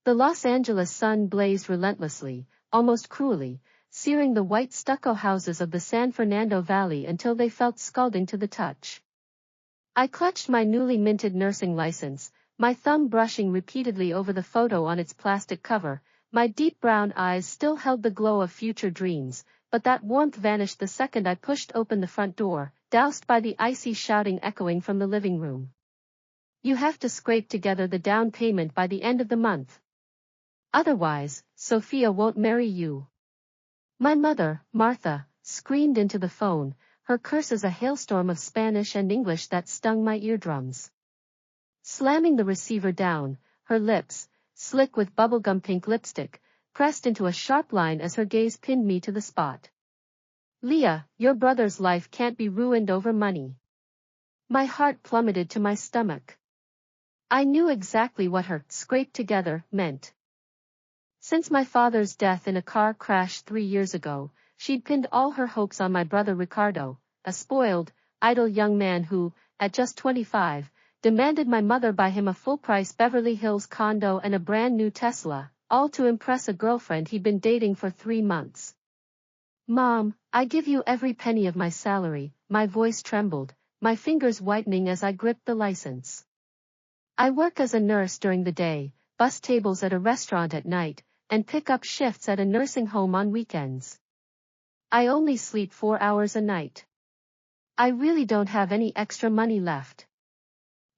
The Los Angeles sun blazed relentlessly, almost cruelly, searing the white stucco houses of the San Fernando Valley until they felt scalding to the touch. I clutched my newly minted nursing license, my thumb brushing repeatedly over the photo on its plastic cover. My deep brown eyes still held the glow of future dreams, but that warmth vanished the second I pushed open the front door, doused by the icy shouting echoing from the living room. You have to scrape together the down payment by the end of the month. Otherwise, Sophia won't marry you. My mother, Martha, screamed into the phone, her curses a hailstorm of Spanish and English that stung my eardrums. Slamming the receiver down, her lips, slick with bubblegum pink lipstick, pressed into a sharp line as her gaze pinned me to the spot. Leah, your brother's life can't be ruined over money. My heart plummeted to my stomach. I knew exactly what her scrape together meant. Since my father's death in a car crash 3 years ago, she'd pinned all her hopes on my brother Ricardo, a spoiled, idle young man who, at just 25, demanded my mother buy him a full-price Beverly Hills condo and a brand-new Tesla, all to impress a girlfriend he'd been dating for 3 months. Mom, I give you every penny of my salary, my voice trembled, my fingers whitening as I gripped the license. I work as a nurse during the day, bus tables at a restaurant at night, and pick up shifts at a nursing home on weekends. I only sleep 4 hours a night. I really don't have any extra money left.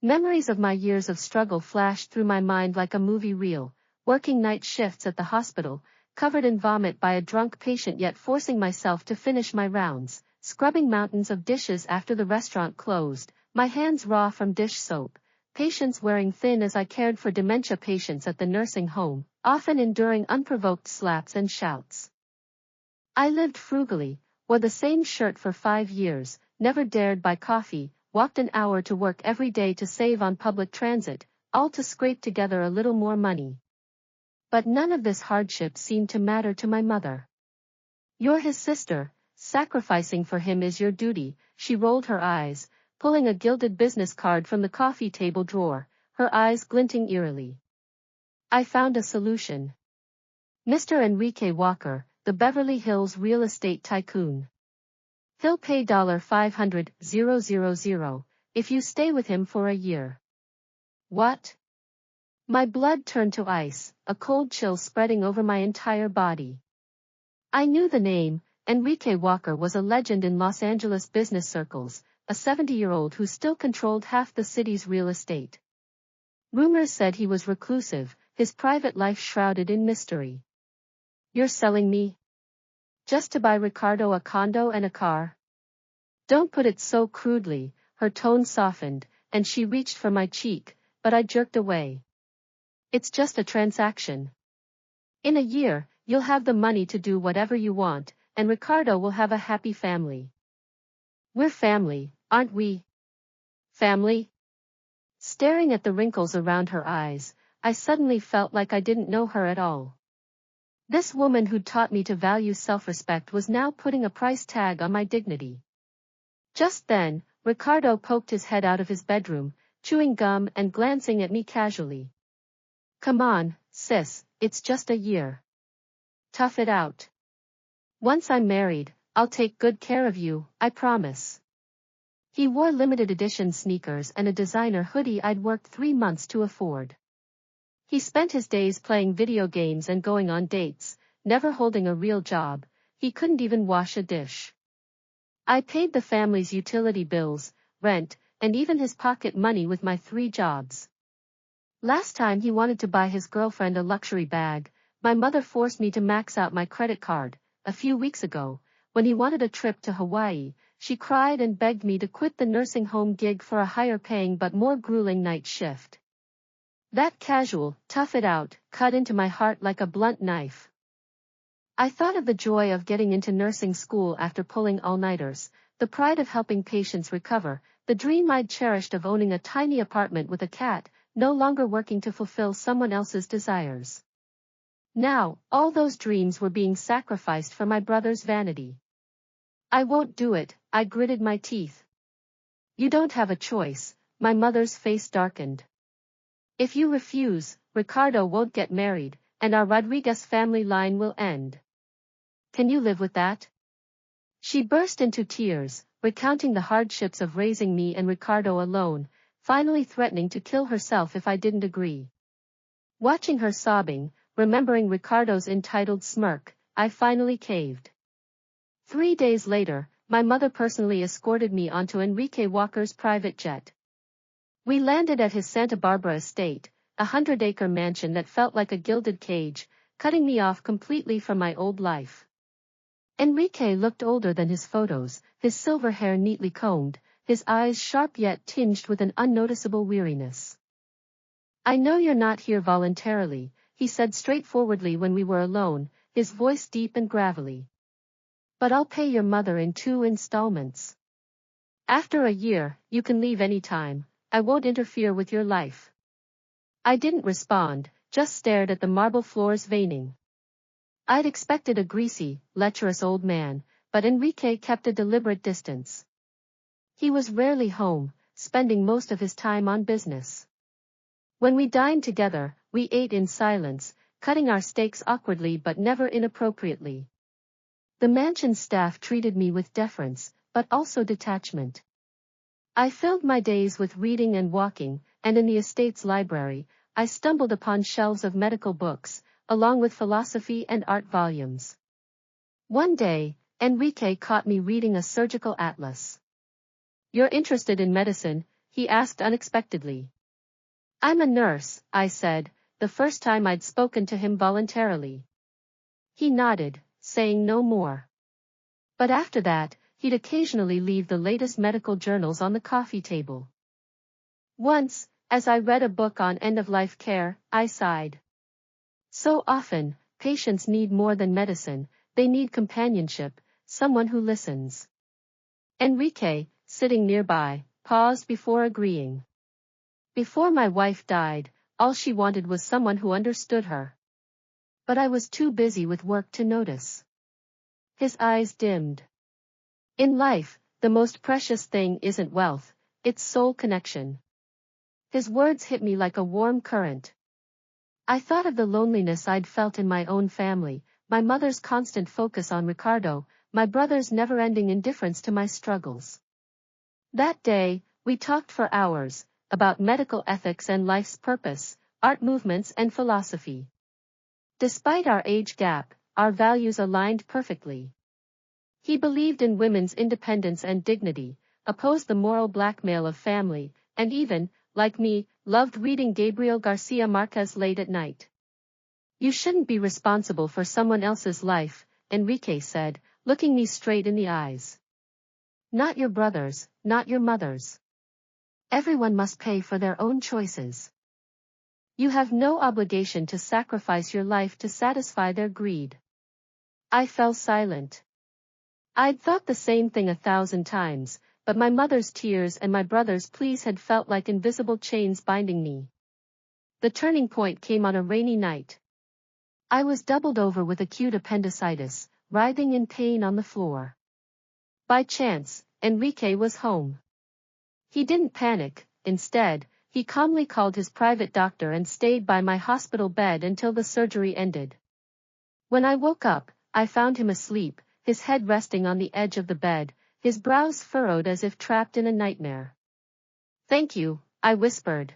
Memories of my years of struggle flashed through my mind like a movie reel, working night shifts at the hospital, covered in vomit by a drunk patient yet forcing myself to finish my rounds, scrubbing mountains of dishes after the restaurant closed, my hands raw from dish soap, patients wearing thin as I cared for dementia patients at the nursing home, often enduring unprovoked slaps and shouts. I lived frugally, wore the same shirt for 5 years, never dared buy coffee, walked an hour to work every day to save on public transit, all to scrape together a little more money. But none of this hardship seemed to matter to my mother. You're his sister, sacrificing for him is your duty, she rolled her eyes, pulling a gilded business card from the coffee table drawer, her eyes glinting eerily. I found a solution. Mr. Enrique Walker, the Beverly Hills real estate tycoon. He'll pay $500,000 if you stay with him for a year. What? My blood turned to ice, a cold chill spreading over my entire body. I knew the name. Enrique Walker was a legend in Los Angeles business circles, a 70-year-old who still controlled half the city's real estate. Rumors said he was reclusive, his private life shrouded in mystery. You're selling me? Just to buy Ricardo a condo and a car? Don't put it so crudely, her tone softened, and she reached for my cheek, but I jerked away. It's just a transaction. In a year, you'll have the money to do whatever you want, and Ricardo will have a happy family. We're family, aren't we? Family? Staring at the wrinkles around her eyes, I suddenly felt like I didn't know her at all. This woman who'd taught me to value self-respect was now putting a price tag on my dignity. Just then, Ricardo poked his head out of his bedroom, chewing gum and glancing at me casually. Come on, sis, it's just a year. Tough it out. Once I'm married, I'll take good care of you, I promise. He wore limited edition sneakers and a designer hoodie I'd worked 3 months to afford. He spent his days playing video games and going on dates, never holding a real job. He couldn't even wash a dish. I paid the family's utility bills, rent, and even his pocket money with my 3 jobs. Last time he wanted to buy his girlfriend a luxury bag, my mother forced me to max out my credit card. A few weeks ago, when he wanted a trip to Hawaii, she cried and begged me to quit the nursing home gig for a higher-paying but more grueling night shift. That casual, tough it out, cut into my heart like a blunt knife. I thought of the joy of getting into nursing school after pulling all-nighters, the pride of helping patients recover, the dream I'd cherished of owning a tiny apartment with a cat, no longer working to fulfill someone else's desires. Now, all those dreams were being sacrificed for my brother's vanity. I won't do it, I gritted my teeth. You don't have a choice, my mother's face darkened. If you refuse, Ricardo won't get married, and our Rodriguez family line will end. Can you live with that? She burst into tears, recounting the hardships of raising me and Ricardo alone, finally threatening to kill herself if I didn't agree. Watching her sobbing, remembering Ricardo's entitled smirk, I finally caved. 3 days later, my mother personally escorted me onto Enrique Walker's private jet. We landed at his Santa Barbara estate, a 100-acre mansion that felt like a gilded cage, cutting me off completely from my old life. Enrique looked older than his photos, his silver hair neatly combed, his eyes sharp yet tinged with an unnoticeable weariness. I know you're not here voluntarily, he said straightforwardly when we were alone, his voice deep and gravelly. But I'll pay your mother in 2 installments. After a year, you can leave any time. I won't interfere with your life. I didn't respond, just stared at the marble floor's veining. I'd expected a greasy, lecherous old man, but Enrique kept a deliberate distance. He was rarely home, spending most of his time on business. When we dined together, we ate in silence, cutting our steaks awkwardly but never inappropriately. The mansion staff treated me with deference, but also detachment. I filled my days with reading and walking, and in the estate's library, I stumbled upon shelves of medical books, along with philosophy and art volumes. One day, Enrique caught me reading a surgical atlas. "You're interested in medicine?" he asked unexpectedly. "I'm a nurse," I said, the first time I'd spoken to him voluntarily. He nodded, saying no more. But after that, he'd occasionally leave the latest medical journals on the coffee table. Once, as I read a book on end-of-life care, I sighed. So often, patients need more than medicine, they need companionship, someone who listens. Enrique, sitting nearby, paused before agreeing. Before my wife died, all she wanted was someone who understood her. But I was too busy with work to notice. His eyes dimmed. In life, the most precious thing isn't wealth, it's soul connection. His words hit me like a warm current. I thought of the loneliness I'd felt in my own family, my mother's constant focus on Ricardo, my brother's never-ending indifference to my struggles. That day, we talked for hours, about medical ethics and life's purpose, art movements and philosophy. Despite our age gap, our values aligned perfectly. He believed in women's independence and dignity, opposed the moral blackmail of family, and even, like me, loved reading Gabriel Garcia Marquez late at night. "You shouldn't be responsible for someone else's life," Enrique said, looking me straight in the eyes. "Not your brother's, not your mother's. Everyone must pay for their own choices. You have no obligation to sacrifice your life to satisfy their greed." I fell silent. I'd thought the same thing 1,000 times, but my mother's tears and my brother's pleas had felt like invisible chains binding me. The turning point came on a rainy night. I was doubled over with acute appendicitis, writhing in pain on the floor. By chance, Enrique was home. He didn't panic, instead, he calmly called his private doctor and stayed by my hospital bed until the surgery ended. When I woke up, I found him asleep, his head resting on the edge of the bed, his brows furrowed as if trapped in a nightmare. "Thank you," I whispered.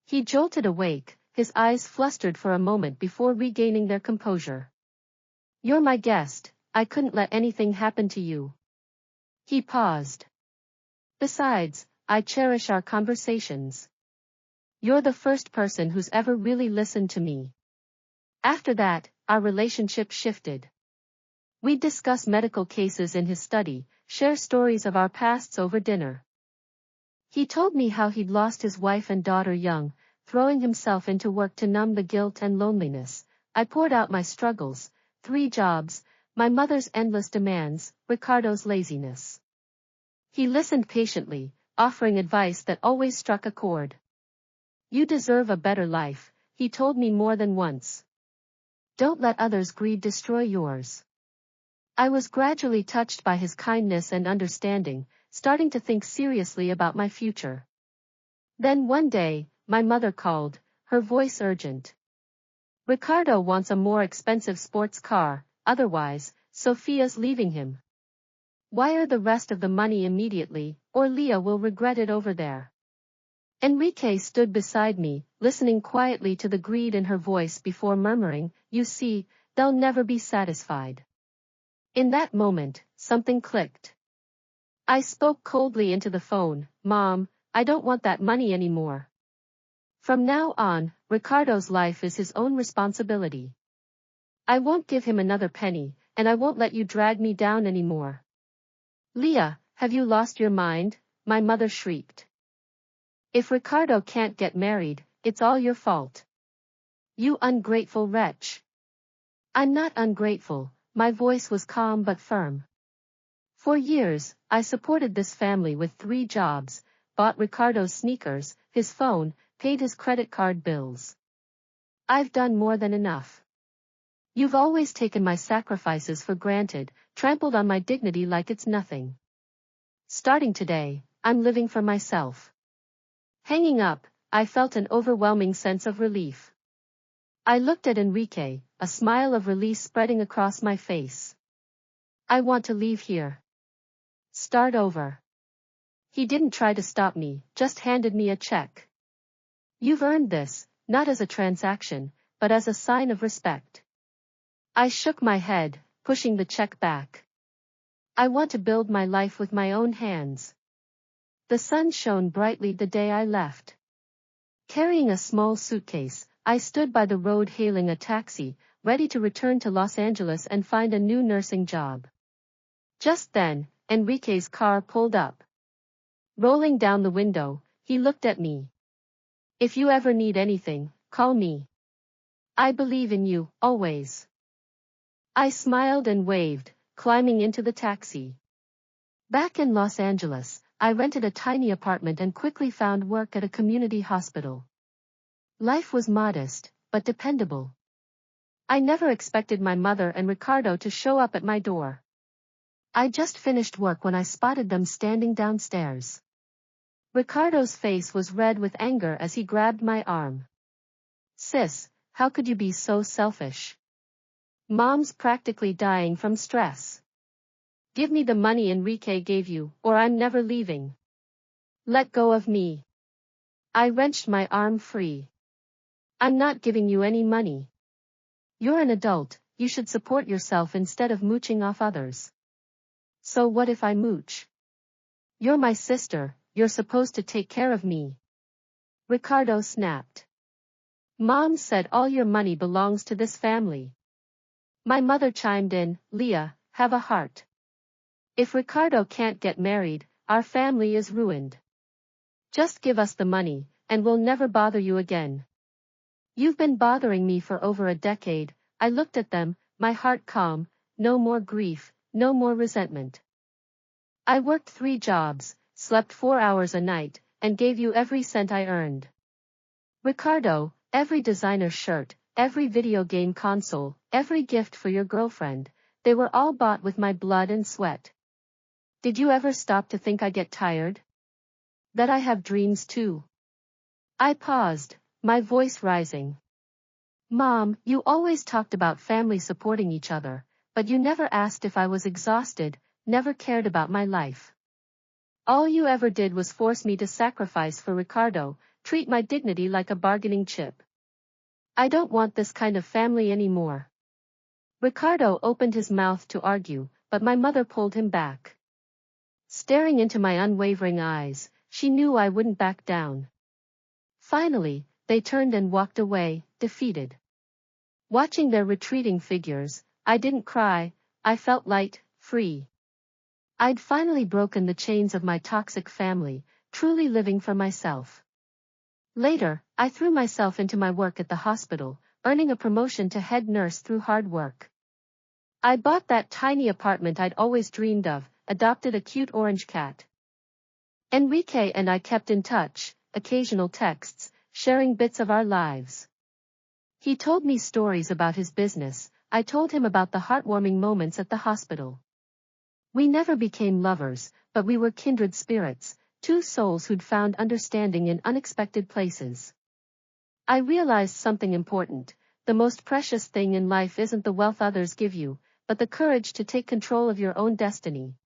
He jolted awake, his eyes flustered for a moment before regaining their composure. "You're my guest, I couldn't let anything happen to you." He paused. "Besides, I cherish our conversations. You're the first person who's ever really listened to me." After that, our relationship shifted. We'd discuss medical cases in his study, share stories of our pasts over dinner. He told me how he'd lost his wife and daughter young, throwing himself into work to numb the guilt and loneliness. I poured out my struggles, 3 jobs, my mother's endless demands, Ricardo's laziness. He listened patiently, offering advice that always struck a chord. "You deserve a better life," he told me more than once. "Don't let others' greed destroy yours." I was gradually touched by his kindness and understanding, starting to think seriously about my future. Then one day, my mother called, her voice urgent. Ricardo wants a more expensive sports car, otherwise, Sophia's leaving him. Wire the rest of the money immediately, or Leah will regret it over there. Enrique stood beside me, listening quietly to the greed in her voice before murmuring, "You see, they'll never be satisfied." In that moment, something clicked. I spoke coldly into the phone, "Mom, I don't want that money anymore. From now on, Ricardo's life is his own responsibility. I won't give him another penny, and I won't let you drag me down anymore." "Leah, have you lost your mind?" my mother shrieked. "If Ricardo can't get married, it's all your fault. You ungrateful wretch." "I'm not ungrateful," my voice was calm but firm. "For years, I supported this family with 3 jobs, bought Ricardo's sneakers, his phone, paid his credit card bills. I've done more than enough. You've always taken my sacrifices for granted, trampled on my dignity like it's nothing. Starting today, I'm living for myself." Hanging up, I felt an overwhelming sense of relief. I looked at Enrique, a smile of release spreading across my face. "I want to leave here. Start over." He didn't try to stop me, just handed me a check. "You've earned this, not as a transaction, but as a sign of respect." I shook my head, pushing the check back. "I want to build my life with my own hands." The sun shone brightly the day I left. Carrying a small suitcase, I stood by the road hailing a taxi, ready to return to Los Angeles and find a new nursing job. Just then, Enrique's car pulled up. Rolling down the window, he looked at me. "If you ever need anything, call me. I believe in you, always." I smiled and waved, climbing into the taxi. Back in Los Angeles, I rented a tiny apartment and quickly found work at a community hospital. Life was modest, but dependable. I never expected my mother and Ricardo to show up at my door. I just finished work when I spotted them standing downstairs. Ricardo's face was red with anger as he grabbed my arm. "Sis, how could you be so selfish? Mom's practically dying from stress. Give me the money Enrique gave you, or I'm never leaving. Let go of me." I wrenched my arm free. "I'm not giving you any money. You're an adult, you should support yourself instead of mooching off others." "So what if I mooch? You're my sister, you're supposed to take care of me." Ricardo snapped. "Mom said all your money belongs to this family." My mother chimed in, "Leah, have a heart. If Ricardo can't get married, our family is ruined. Just give us the money, and we'll never bother you again." "You've been bothering me for over a decade." I looked at them, my heart calm, no more grief, no more resentment. "I worked 3 jobs, slept 4 hours a night, and gave you every cent I earned. Ricardo, every designer shirt, every video game console, every gift for your girlfriend, they were all bought with my blood and sweat. Did you ever stop to think I get tired? That I have dreams too?" I paused, my voice rising. "Mom, you always talked about family supporting each other, but you never asked if I was exhausted, never cared about my life. All you ever did was force me to sacrifice for Ricardo, treat my dignity like a bargaining chip. I don't want this kind of family anymore." Ricardo opened his mouth to argue, but my mother pulled him back. Staring into my unwavering eyes, she knew I wouldn't back down. Finally, they turned and walked away, defeated. Watching their retreating figures, I didn't cry, I felt light, free. I'd finally broken the chains of my toxic family, truly living for myself. Later, I threw myself into my work at the hospital, earning a promotion to head nurse through hard work. I bought that tiny apartment I'd always dreamed of, adopted a cute orange cat. Enrique and I kept in touch, occasional texts, sharing bits of our lives. He told me stories about his business, I told him about the heartwarming moments at the hospital. We never became lovers, but we were kindred spirits, 2 souls who'd found understanding in unexpected places. I realized something important. The most precious thing in life isn't the wealth others give you, but the courage to take control of your own destiny.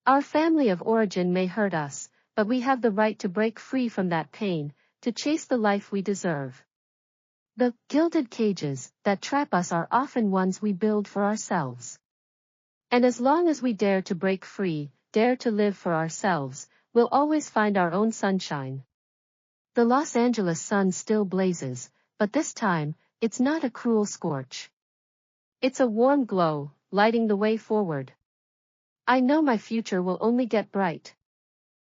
Our family of origin may hurt us, but we have the right to break free from that pain, to chase the life we deserve. The gilded cages that trap us are often ones we build for ourselves. And as long as we dare to break free, dare to live for ourselves, we'll always find our own sunshine. The Los Angeles sun still blazes, but this time, it's not a cruel scorch. It's a warm glow, lighting the way forward. I know my future will only get bright.